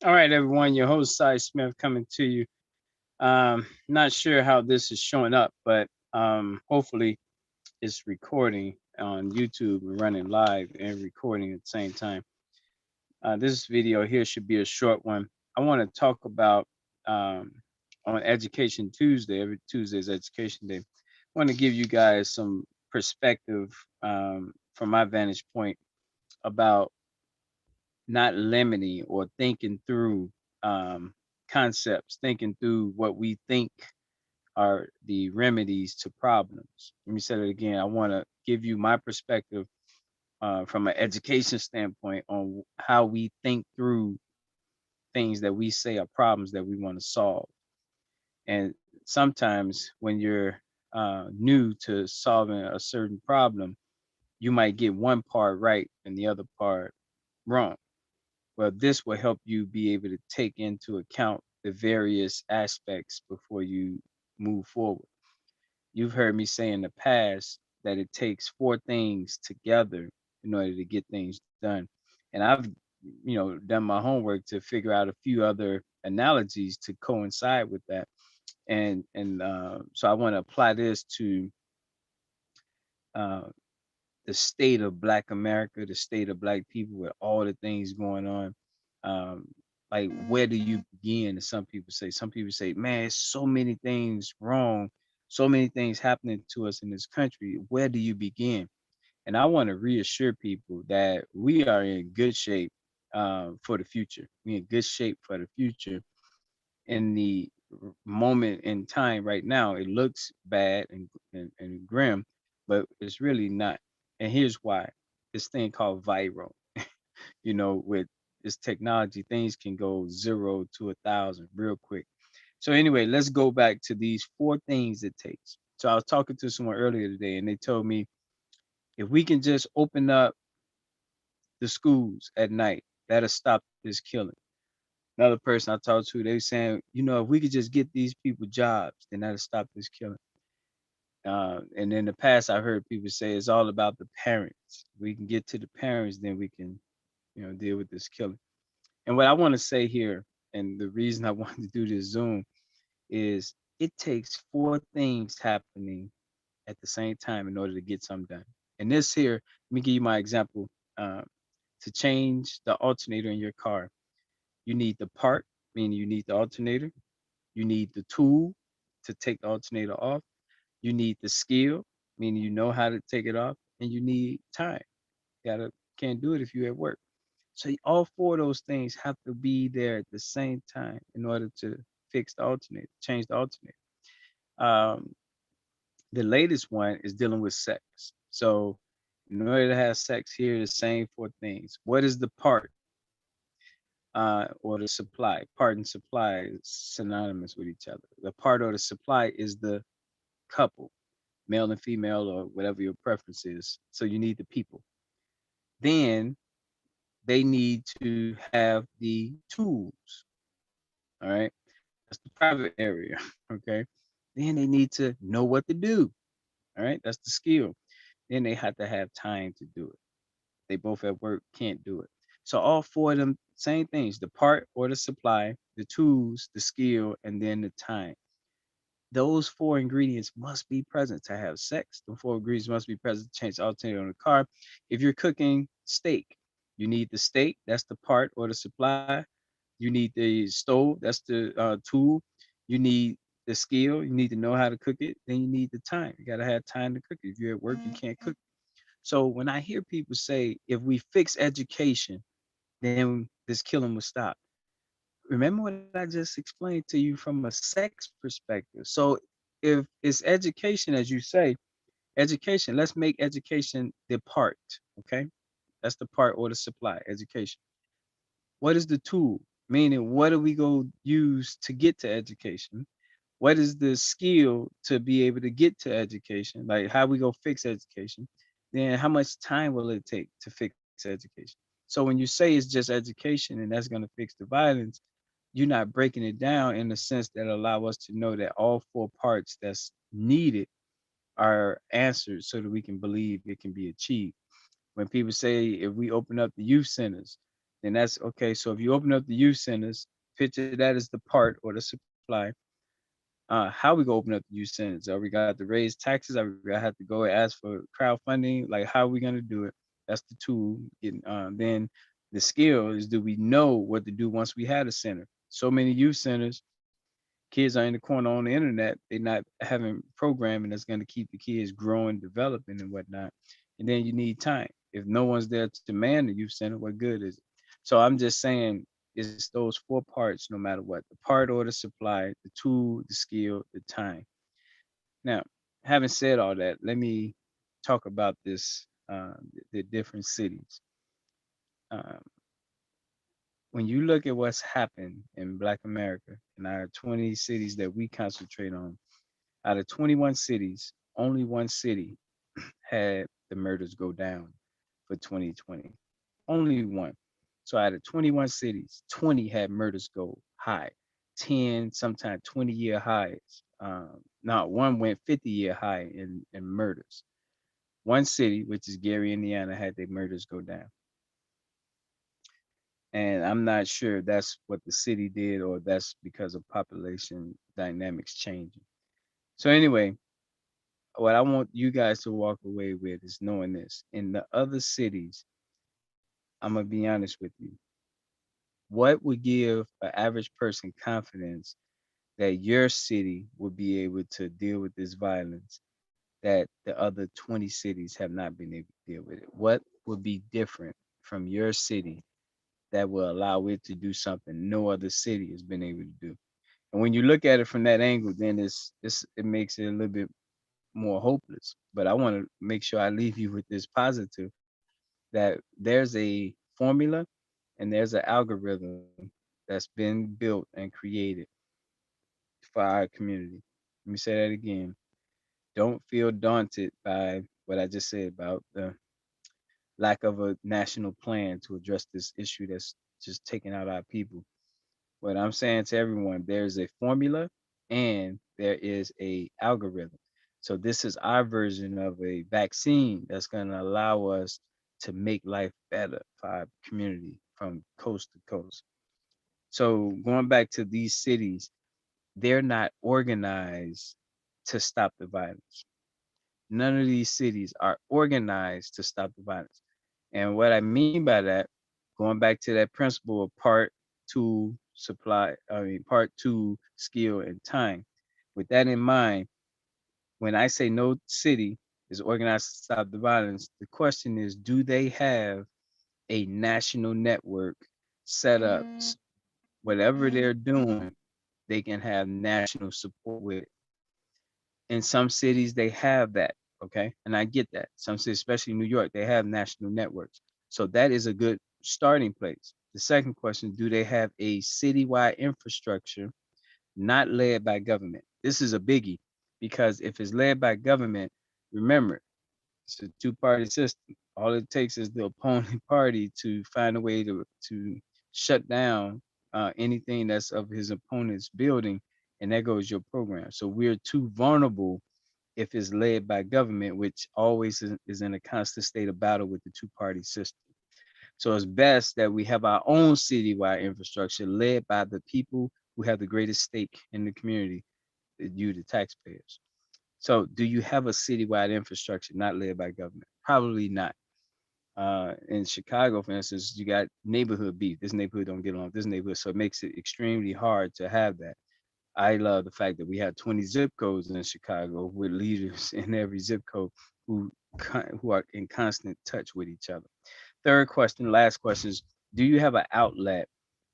All right, everyone. Your host, Cy Smith, coming to you. Not sure how this is showing up, but hopefully it's recording on YouTube and running live and recording at the same time. This video here should be a short one. I want to talk about um, on Education Tuesday. Every Tuesday is Education Day. I want to give you guys some perspective from my vantage point about not limiting or thinking through um, concepts, thinking through what we think are the remedies to problems. Let me say it again. I want to give you my perspective from an education standpoint on how we think through things that we say are problems that we want to solve. And sometimes when you're new to solving a certain problem, you might get one part right and the other part wrong. Well, this will help you be able to take into account the various aspects before you move forward. You've heard me say in the past that it takes four things together in order to get things done. And I've, done my homework to figure out a few other analogies to coincide with that. And so I want to apply this to uh, the state of Black America, the state of Black people, with all the things going on. Um, like, where do you begin? And some people say, man, so many things wrong, so many things happening to us in this country. Where do you begin? And I want to reassure people that we are in good shape for the future. We're in good shape for the future. In the moment in time right now, it looks bad and grim, but it's really not. And here's why. This thing called viral, with this technology, things can go 0 to 1,000 real quick. So anyway, let's go back to these four things it takes. So I was talking to someone earlier today, and they told me if we can just open up the schools at night, that'll stop this killing. Another person I talked to, they were saying, if we could just get these people jobs, then that'll stop this killing. And in the past, I heard people say it's all about the parents. We can get to the parents, then we can, deal with this killing. And what I want to say here, and the reason I wanted to do this Zoom is it takes four things happening at the same time in order to get something done. And this here, let me give you my example. Uh, to change the alternator in your car, you need the part, meaning you need the alternator. You need the tool to take the alternator off. You need the skill, meaning you know how to take it off, and you need time. You gotta can't do it if you're at work. So all four of those things have to be there at the same time in order to fix the alternator, change the alternator. Um, the latest one is dealing with sex. So in order to have sex, here are the same four things. What is the part or the supply? Part and supply is synonymous with each other. The part or the supply is the couple, male and female, or whatever your preference is. So you need the people. Then they need to have the tools. All right. That's the private area. Okay. Then they need to know what to do. All right. That's the skill. Then they have to have time to do it. They both at work can't do it. So all four of them, same things: the part or the supply, the tools, the skill, and then the time. Those four ingredients must be present to have sex. The four ingredients must be present to change the alternator on the car. If you're cooking steak, you need the steak, that's the part or the supply. You need the stove, that's the tool. You need the skill, you need to know how to cook it. Then you need the time. You got to have time to cook it. If you're at work, you can't cook. So when I hear people say, if we fix education, then this killing will stop. Remember what I just explained to you from a sex perspective. So if it's education, as you say, education, let's make education the part, okay? That's the part or the supply, education. What is the tool? Meaning, what do we go use to get to education? What is the skill to be able to get to education? Like how we go fix education? Then how much time will it take to fix education? So when you say it's just education and that's going to fix the violence, you're not breaking it down in the sense that allow us to know that all four parts that's needed are answered so that we can believe it can be achieved. When people say if we open up the youth centers, then that's okay. So if you open up the youth centers, picture that as the part or the supply. How we gonna open up the youth centers? Are we got to raise taxes? Are we gonna have to go and ask for crowdfunding? Like, how are we gonna do it? That's the tool. Then the skill is, do we know what to do once we had a center? So many youth centers, kids are in the corner on the internet. They're not having programming that's going to keep the kids growing, developing, and whatnot. And then you need time. If no one's there to man the youth center, what good is it? So I'm just saying, it's those four parts, no matter what: the part or the supply, the tool, the skill, the time. Now, having said all that, let me talk about this, the different cities. Um, when you look at what's happened in Black America in our 20 cities that we concentrate on, out of 21 cities, only one city had the murders go down for 2020. Only one. So out of 21 cities, 20 had murders go high, 10, sometimes 20-year highs. Not one went 50-year high in murders. One city, which is Gary, Indiana, had their murders go down. And I'm not sure that's what the city did or that's because of population dynamics changing. So anyway, what I want you guys to walk away with is knowing this. In the other cities, I'm gonna be honest with you. What would give an average person confidence that your city would be able to deal with this violence that the other 20 cities have not been able to deal with it? What would be different from your city that will allow it to do something no other city has been able to do? And when you look at it from that angle, then it makes it a little bit more hopeless. But I want to make sure I leave you with this positive, that there's a formula and there's an algorithm that's been built and created for our community. Let me say that again. Don't feel daunted by what I just said about the lack of a national plan to address this issue that's just taking out our people. What I'm saying to everyone, there's a formula and there is a algorithm. So this is our version of a vaccine that's going to allow us to make life better for our community from coast to coast. So going back to these cities, they're not organized to stop the violence. None of these cities are organized to stop the violence. And what I mean by that, going back to that principle of part two supply, part two skill and time. With that in mind, when I say no city is organized to stop the violence, the question is, do they have a national network set up? Whatever they're doing, they can have national support with it. In some cities, they have that. Okay. And I get that. Some cities, especially New York, they have national networks. So that is a good starting place. The second question, do they have a citywide infrastructure not led by government? This is a biggie, because if it's led by government, remember, it's a two-party system. All it takes is the opponent party to find a way to shut down anything that's of his opponent's building, and there goes your program. So we're too vulnerable if it's led by government, which always is in a constant state of battle with the two-party system. So it's best that we have our own citywide infrastructure led by the people who have the greatest stake in the community, you, the taxpayers. So do you have a citywide infrastructure not led by government? Probably not. In Chicago, for instance, you got neighborhood beef. This neighborhood don't get along with this neighborhood, so it makes it extremely hard to have that. I love the fact that we have 20 zip codes in Chicago with leaders in every zip code who who are in constant touch with each other. Third question, last question is, do you have an outlet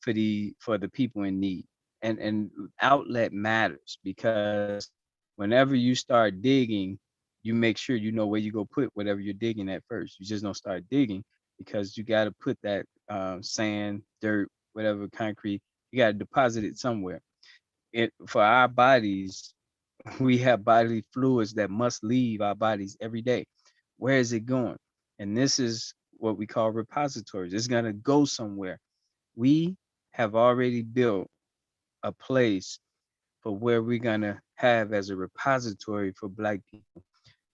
for the people in need? And outlet matters, because whenever you start digging, you make sure you know where you go put whatever you're digging at first. You just don't start digging, because you got to put that sand, dirt, whatever, concrete. You got to deposit it somewhere. It for our bodies, we have bodily fluids that must leave our bodies every day. Where is it going? And this is what we call repositories. It's going to go somewhere. We have already built a place for where we're going to have as a repository for Black people.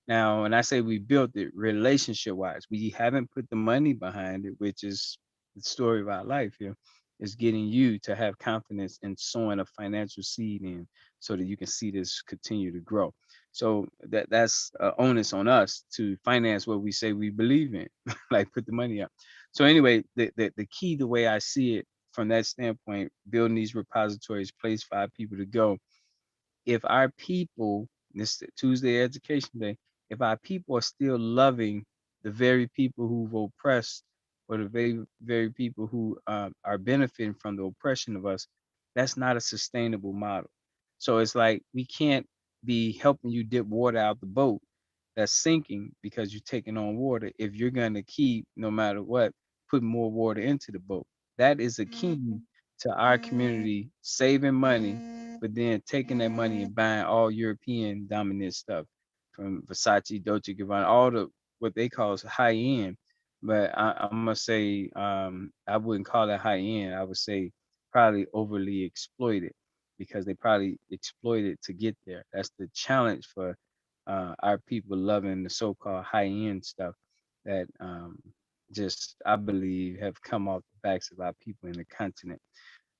Now, when I say we built it relationship wise, we haven't put the money behind it, which is the story of our life here is getting you to have confidence in sowing a financial seed in so that you can see this continue to grow. So that's onus on us to finance what we say we believe in, like put the money up. So anyway, the key, the way I see it from that standpoint, building these repositories, place for our people to go. If our people, this Tuesday Education Day, if our people are still loving the very people who've oppressed, or the very people who are benefiting from the oppression of us, that's not a sustainable model. So it's like we can't be helping you dip water out the boat that's sinking because you're taking on water if you're going to keep, no matter what, putting more water into the boat. That is a key to our community saving money, but then taking that money and buying all European dominant stuff from Versace, Dolce Gabbana, all the what they call high end. But I'm gonna say I wouldn't call it high end. I would say probably overly exploited because they probably exploited to get there. That's the challenge for our people loving the so-called high-end stuff that just I believe have come off the backs of our people in the continent.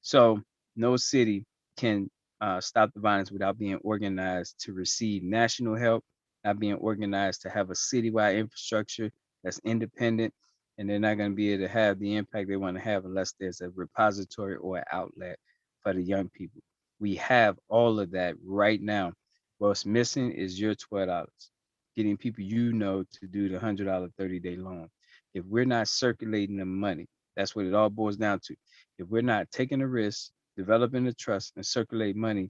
So no city can stop the violence without being organized to receive national help, not being organized to have a citywide infrastructure that's independent, and they're not going to be able to have the impact they want to have unless there's a repository or an outlet for the young people. We have all of that right now. What's missing is your $12, getting people you know to do the $100 30-day loan. If we're not circulating the money, that's what it all boils down to. If we're not taking a risk, developing the trust, and circulate money,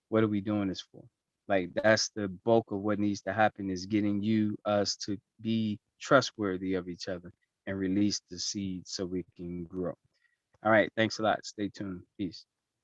what are we doing this for? Like that's the bulk of what needs to happen is getting us to be trustworthy of each other and release the seed so we can grow. All right. Thanks a lot. Stay tuned. Peace.